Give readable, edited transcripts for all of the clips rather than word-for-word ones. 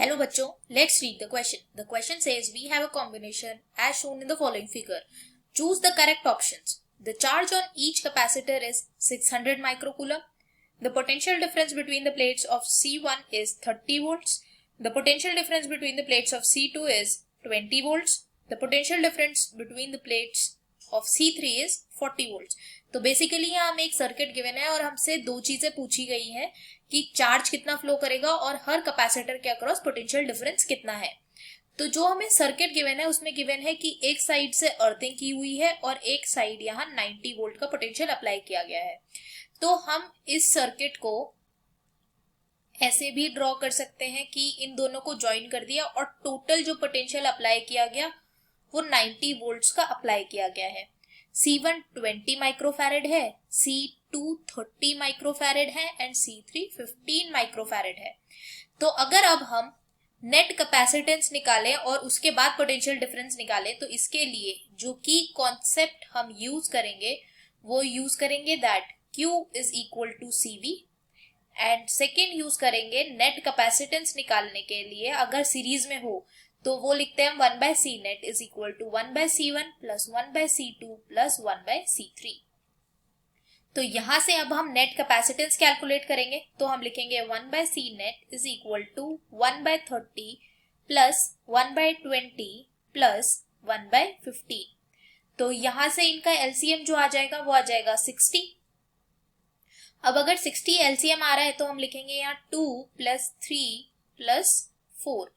Hello bachcho, let's read the question. The question says we have a combination as shown in the following figure. Choose the correct options. The charge on each capacitor is 600 microcoulomb. The potential difference between the plates of C1 is 30 volts. The potential difference between the plates of C2 is 20 volts. The potential difference between the plates of C3 is 40 volts. तो basically यहाँ हमें एक circuit given है और हमसे दो चीजें पूछी गई हैं कि चार्ज कितना फ्लो करेगा और हर कैपेसिटर के अक्रॉस पोटेंशियल डिफरेंस कितना है। तो जो हमें सर्किट गिवन है उसमें गिवन है कि एक साइड से अर्थिंग की हुई है और एक साइड यहाँ 90 वोल्ट का पोटेंशियल अप्लाई किया गया है। तो हम इस सर्किट को ऐसे भी ड्रॉ कर सकते हैं कि इन दोनों को ज्वाइन कर दिया और टोटल जो पोटेंशियल अप्लाई किया गया वो 90 वोल्ट्स का अप्लाई किया गया है। C1 20 माइक्रोफैरेड है, C2 30 माइक्रोफैरेड है एंड C3 15 माइक्रोफैरेड है। तो अगर अब हम नेट कैपेसिटेंस निकालें और उसके बाद पोटेंशियल डिफरेंस निकालें तो इसके लिए जो की कॉन्सेप्ट हम यूज करेंगे वो यूज करेंगे that Q is equal to CV and second use करेंगे नेट कैपेसिटेंस निकालने के लिए अगर सीरीज में हो तो वो लिखते हैं 1 by C net is equal to 1 by C1 plus 1 by C2 plus 1 by C3। तो यहां से अब हम नेट कैपेसिटेंस कैलकुलेट करेंगे तो हम लिखेंगे 1 by C net is equal to 1 by 30 plus 1 by 20 plus 1 by 15। तो यहां से इनका LCM जो आ जाएगा वो आ जाएगा 60। अब अगर 60 LCM आ रहा है तो हम लिखेंगे यहाँ 2 plus 3 plus 4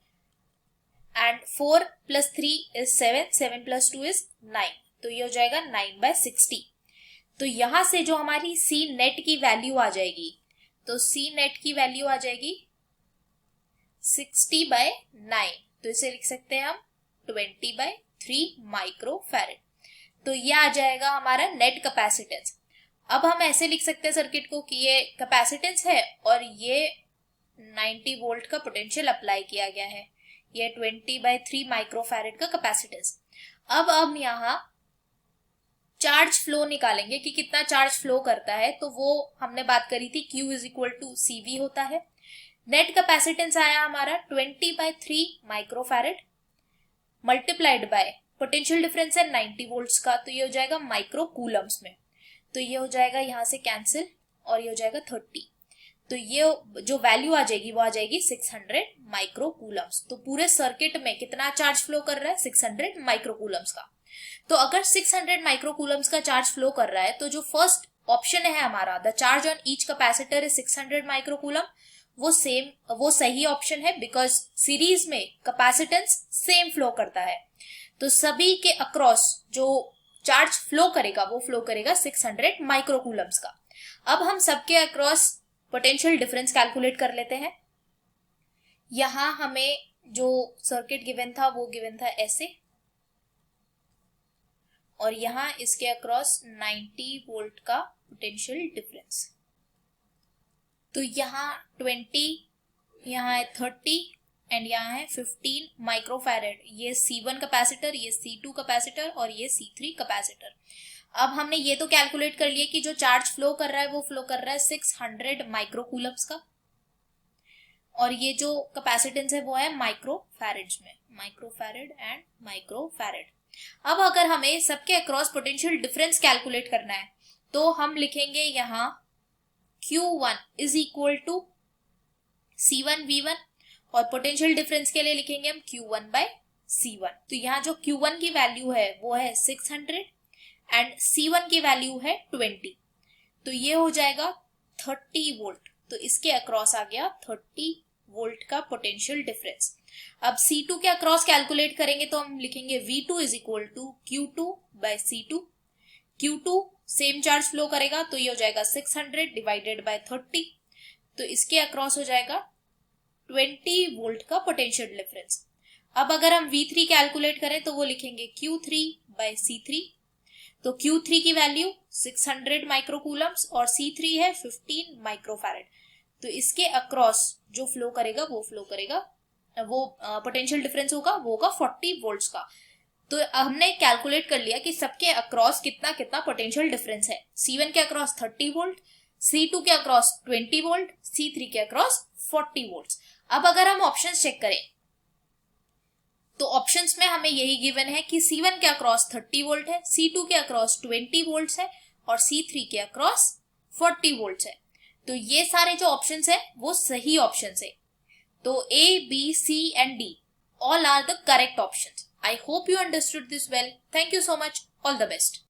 and 4 plus 3 is 7, 7 plus 2 is 9। तो ये हो जाएगा 9 by 60। तो यहां से जो हमारी C नेट की वैल्यू आ जाएगी तो C नेट की वैल्यू आ जाएगी 60 by 9। तो इसे लिख सकते हैं हम 20 by 3 माइक्रोफैरेड। तो ये आ जाएगा हमारा नेट कैपेसिटेंस। अब हम ऐसे लिख सकते हैं सर्किट को कि ये कैपेसिटेंस है और ये 90 वोल्ट का पोटेंशियल अप्लाई किया गया है। ये 20 by 3 माइक्रोफैरेड का कैपेसिटेंस। अब हम यहाँ चार्ज फ्लो निकालेंगे कि कितना चार्ज फ्लो करता है। तो वो हमने बात करी थी Q is equal to CV होता है। नेट कैपेसिटेंस आया हमारा 20 by 3 microfarad multiplied by potential difference है 90 वोल्ट्स का। तो ये हो जाएगा माइक्रो कूलम्स में। तो ये हो जाएगा यहाँ से कैंसिल और ये हो जाएगा 30। तो ये जो वैल्यू आ जाएगी वो आ जाएगी 600 माइक्रो कूलम्स। तो पूरे सर्किट में कितना चार्ज फ्लो कर रहा है 600 माइक्रो कूलम्स का। तो अगर 600 माइक्रो कूलम्स का चार्ज फ्लो कर रहा है तो जो फर्स्ट ऑप्शन है हमारा the charge on each capacitor is 600 micro coulomb वो सही ऑप्शन है बिकॉज सीरीज में कैपेसिटेंस सेम फ्लो करता है। तो सभी के अक्रॉस जो चार्ज फ्लो करेगा वो फ्लो करेगा 600 माइक्रो कूलम्स का। अब हम सबके अक्रॉस पोटेंशियल डिफरेंस कैलकुलेट कर लेते हैं। यहां हमें जो सर्किट गिवन था वो गिवन था ऐसे और यहां इसके अक्रॉस 90 वोल्ट का पोटेंशियल डिफरेंस। तो यहां 20, यहां है 30 एंड यहां है 15 माइक्रोफैरेड। ये C1 कैपेसिटर, ये C2 कैपेसिटर और ये C3 कैपेसिटर। अब हमने ये तो कैलकुलेट कर लिया कि जो चार्ज फ्लो कर रहा है वो फ्लो कर रहा है 600 माइक्रोकूलम्स का और ये जो कैपेसिटेंस है वो है माइक्रोफैरेड्स में, माइक्रोफैरेड एंड माइक्रोफैरेड। अब अगर हमें सबके अक्रॉस पोटेंशियल डिफरेंस कैलकुलेट करना है तो हम लिखेंगे यहाँ Q1 is equal to C1 V1 और पोटेंशियल डिफरेंस के लिए लिखेंगे हम Q1 by C1। तो यहाँ जो Q1 की वैल्यू है वो है 600 एंड C1 की वैल्यू है 20। तो ये हो जाएगा 30 वोल्ट। तो इसके अक्रॉस आ गया 30 वोल्ट का पोटेंशियल डिफरेंस। अब C2 के अक्रॉस कैलकुलेट करेंगे तो हम लिखेंगे V2 is equal to Q2 by C2। Q2 same charge flow करेगा तो ये हो जाएगा 600 डिवाइडेड बाय 30। तो इसके अक्रॉस हो जाएगा 20 वोल्ट का पोटेंशियल डिफरेंस। अब अगर हम V3 कैलकुलेट करें तो वो लिखेंगे Q3 by C3। तो Q3 की वैल्यू 600 माइक्रोकूलम्स और C3 है 15 माइक्रोफैरेड। तो इसके अक्रॉस जो फ्लो करेगा वो पोटेंशियल डिफरेंस होगा वो होगा 40 वोल्ट्स का। तो हमने कैलकुलेट कर लिया कि सबके अक्रॉस कितना कितना पोटेंशियल डिफरेंस है। C1 के अक्रॉस 30 वोल्ट, C2 के अक्रॉस 20 वोल्ट, C3 के अक्रॉस 40 वोल्ट। अब अगर हम ऑप्शंस चेक करें तो ऑप्शंस में हमें यही गिवन है कि C1 के अक्रॉस 30 वोल्ट है, C2 के अक्रॉस 20 वोल्ट है और C3 के अक्रॉस 40 वोल्ट है। तो ये सारे जो ऑप्शंस है वो सही ऑप्शंस है। तो A, B, C and D all are the correct options. I hope you understood this well. Thank you so much. All the best.